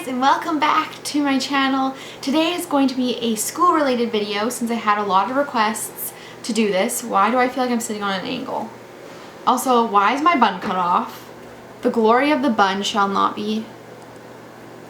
and welcome back to my channel. Today is going to be a school related video since I had a lot of requests to do this. Why do I feel like I'm sitting on an angle? Also, why is my bun cut off? The glory of the bun shall not be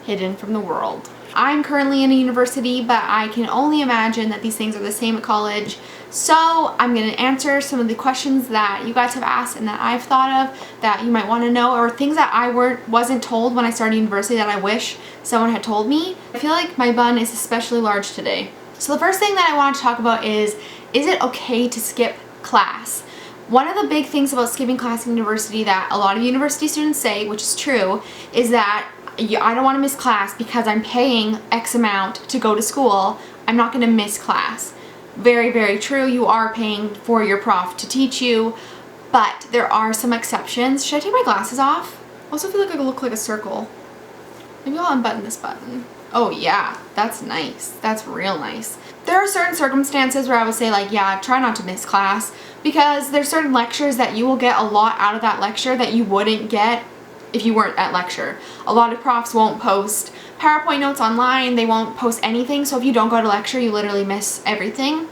hidden from the world. I'm currently in a university, but I can only imagine that these things are the same at college. So I'm going to answer some of the questions that you guys have asked and that I've thought of that you might want to know, or things that I wasn't told when I started university that I wish someone had told me. I feel like my bun is especially large today. So the first thing that I want to talk about is it okay to skip class? One of the big things about skipping class in university that a lot of university students say, which is true, is that I don't want to miss class because I'm paying X amount to go to school. I'm not going to miss class. Very, very true. You are paying for your prof to teach you, but there are some exceptions. Should I take my glasses off? I also feel like I look like a circle. Maybe I'll unbutton this button. Oh yeah, that's nice. That's real nice. There are certain circumstances where I would say like, yeah, try not to miss class, because there's certain lectures that you will get a lot out of that lecture that you wouldn't get if you weren't at lecture. A lot of profs won't post PowerPoint notes online, they won't post anything, so if you don't go to lecture, you literally miss everything.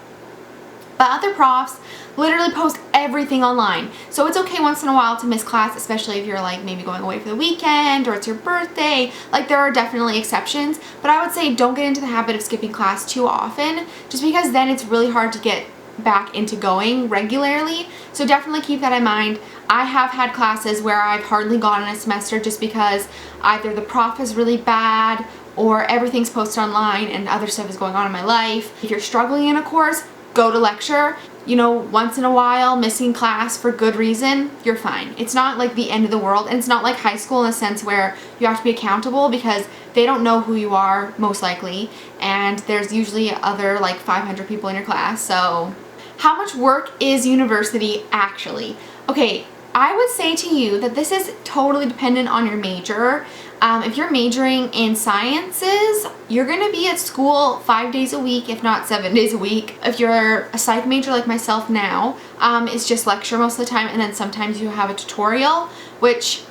But other profs literally post everything online. So it's okay once in a while to miss class, especially if you're like maybe going away for the weekend or it's your birthday. Like, there are definitely exceptions, but I would say don't get into the habit of skipping class too often, just because then it's really hard to get back into going regularly. So definitely keep that in mind. I have had classes where I've hardly gone in a semester just because either the prof is really bad or everything's posted online and other stuff is going on in my life. If you're struggling in a course, go to lecture. You know, once in a while, missing class for good reason, you're fine. It's not like the end of the world, and it's not like high school in a sense where you have to be accountable because they don't know who you are, most likely, and there's usually other like 500 people in your class. So how much work is university actually? Okay, I would say to you that this is totally dependent on your major. If you're majoring in sciences, you're going to be at school 5 days a week, if not 7 days a week. If you're a psych major like myself now, it's just lecture most of the time, and then sometimes you have a tutorial, which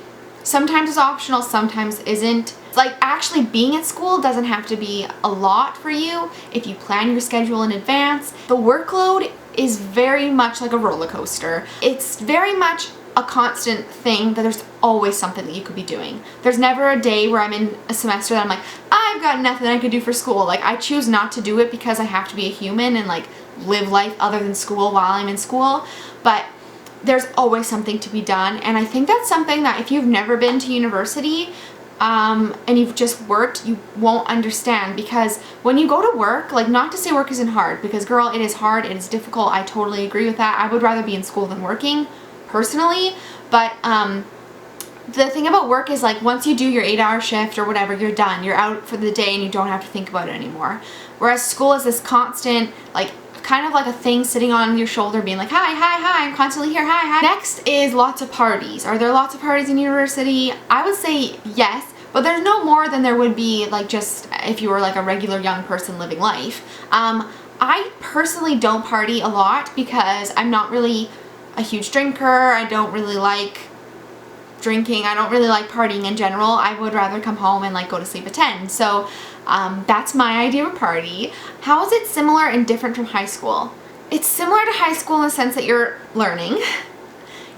sometimes is optional, sometimes isn't. Like, actually being at school doesn't have to be a lot for you if you plan your schedule in advance. The workload is very much like a roller coaster. It's very much a constant thing that there's always something that you could be doing. There's never a day where I'm in a semester that I'm like, I've got nothing I could do for school. Like, I choose not to do it because I have to be a human and like live life other than school while I'm in school. But there's always something to be done, and I think that's something that if you've never been to university and you've just worked, you won't understand. Because when you go to work, like, not to say work isn't hard, because girl, it is hard, it is difficult, I totally agree with that. I would rather be in school than working personally, but the thing about work is, like, once you do your 8-hour shift or whatever, you're done, you're out for the day and you don't have to think about it anymore. Whereas school is this constant, like, kind of like a thing sitting on your shoulder being like, hi, hi, hi, I'm constantly here, hi, hi. Next is lots of parties. Are there lots of parties in university? I would say yes, but there's no more than there would be like just if you were like a regular young person living life. I personally don't party a lot because I'm not really a huge drinker. I don't really like drinking. I don't really like partying in general. I would rather come home and like go to sleep at 10. So that's my idea of a party. How is it similar and different from high school? It's similar to high school in the sense that you're learning.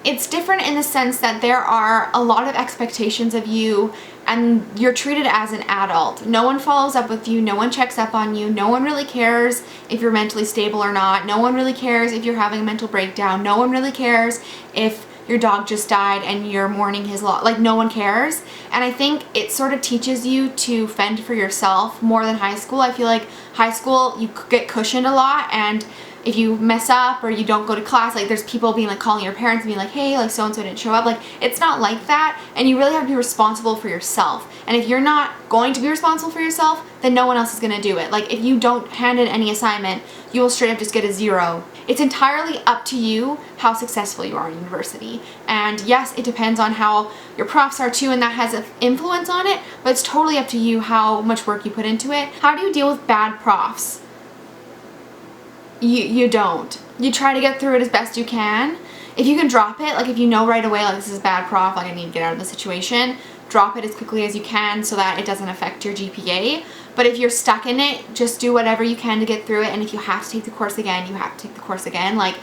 It's different in the sense that there are a lot of expectations of you and you're treated as an adult. No one follows up with you, no one checks up on you, no one really cares if you're mentally stable or not, no one really cares if you're having a mental breakdown, no one really cares if your dog just died and you're mourning his loss. Like, no one cares. And I think it sort of teaches you to fend for yourself more than high school. I feel like high school you get cushioned a lot, and if you mess up or you don't go to class, like, there's people being like calling your parents and being like, hey, like, so-and-so didn't show up. Like, it's not like that, and you really have to be responsible for yourself. And if you're not going to be responsible for yourself, then no one else is going to do it. Like, if you don't hand in any assignment, you will straight up just get a 0. It's entirely up to you how successful you are in university. And yes, it depends on how your profs are too, and that has an influence on it, but it's totally up to you how much work you put into it. How do you deal with bad profs? You don't. You try to get through it as best you can. If you can drop it, like if you know right away, like, this is a bad prof, like, I need to get out of the situation, drop it as quickly as you can so that it doesn't affect your GPA. But if you're stuck in it, just do whatever you can to get through it. And if you have to take the course again, you have to take the course again. Like,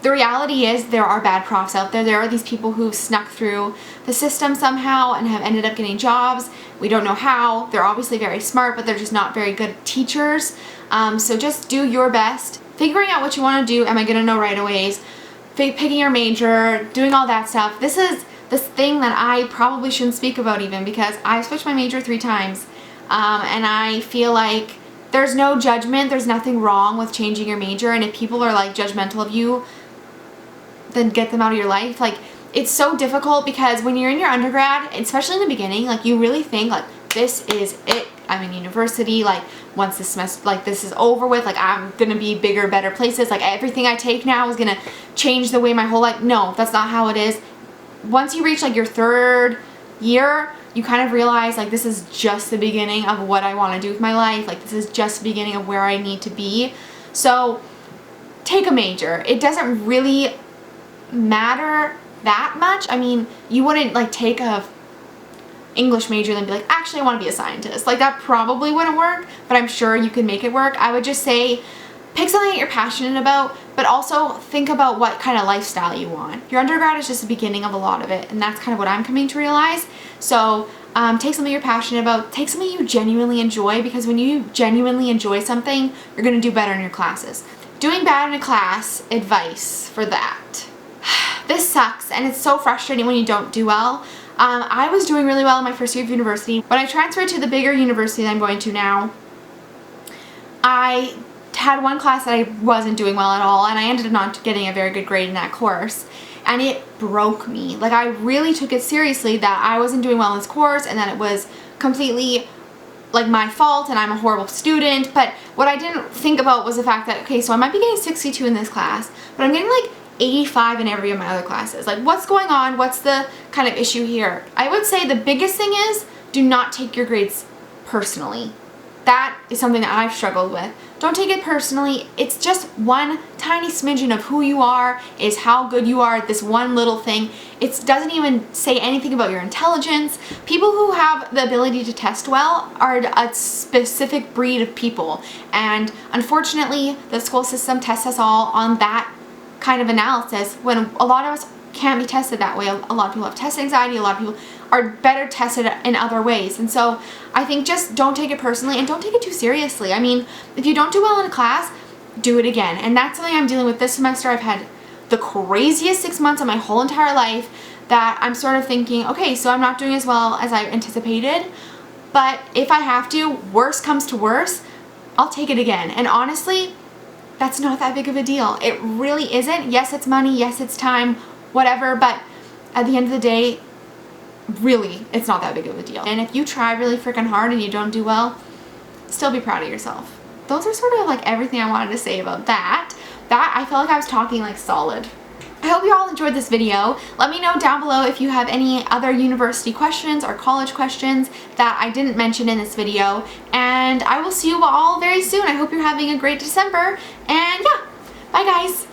the reality is there are bad profs out there. There are these people who've snuck through the system somehow and have ended up getting jobs. We don't know how. They're obviously very smart, but they're just not very good teachers. So just do your best. Figuring out what you want to do. Am I going to know right away? Picking your major, doing all that stuff. This is this thing that I probably shouldn't speak about even, because I switched my major 3 times. And I feel like there's no judgment. There's nothing wrong with changing your major. And if people are like judgmental of you, then get them out of your life. Like, it's so difficult because when you're in your undergrad, especially in the beginning, like, you really think like, this is it. I'm in university. Like, once this semester, like, this is over with, like, I'm gonna be bigger, better places. Like, everything I take now is gonna change the way my whole life. No, that's not how it is. Once you reach like your 3rd year, you kind of realize like, this is just the beginning of what I want to do with my life. Like, this is just the beginning of where I need to be. So take a major. It doesn't really matter that much. I mean, you wouldn't like take a English major and then be like, actually I want to be a scientist. Like, that probably wouldn't work, but I'm sure you can make it work. I would just say pick something that you're passionate about, but also think about what kind of lifestyle you want. Your undergrad is just the beginning of a lot of it, and that's kind of what I'm coming to realize. So take something you're passionate about, take something you genuinely enjoy, because when you genuinely enjoy something, you're going to do better in your classes. Doing bad in a class, advice for that. This sucks, and it's so frustrating when you don't do well. I was doing really well in my first year of university. When I transferred to the bigger university that I'm going to now, I had one class that I wasn't doing well at all, and I ended up not getting a very good grade in that course, and it broke me. Like, I really took it seriously that I wasn't doing well in this course and that it was completely like my fault and I'm a horrible student. But what I didn't think about was the fact that, okay, so I might be getting 62 in this class, but I'm getting like 85 in every of my other classes. Like, what's going on? What's the kind of issue here? I would say the biggest thing is, do not take your grades personally. That is something that I've struggled with. Don't take it personally. It's just one tiny smidgen of who you are, is how good you are at this one little thing. It doesn't even say anything about your intelligence. People who have the ability to test well are a specific breed of people. And unfortunately, the school system tests us all on that kind of analysis, when a lot of us can't be tested that way. A lot of people have test anxiety. A lot of people are better tested in other ways. And so I think just don't take it personally, and don't take it too seriously. I mean, if you don't do well in a class, do it again. And that's something I'm dealing with this semester. I've had the craziest 6 months of my whole entire life that I'm sort of thinking, okay, so I'm not doing as well as I anticipated, but if I have to, worst comes to worst, I'll take it again. And honestly, that's not that big of a deal. It really isn't. Yes, it's money. Yes, it's time, whatever. But at the end of the day, really, it's not that big of a deal. And if you try really freaking hard and you don't do well, still be proud of yourself. Those are sort of like everything I wanted to say about that. I felt like I was talking like solid. I hope you all enjoyed this video. Let me know down below if you have any other university questions or college questions that I didn't mention in this video. And I will see you all very soon. I hope you're having a great December. And yeah, bye guys.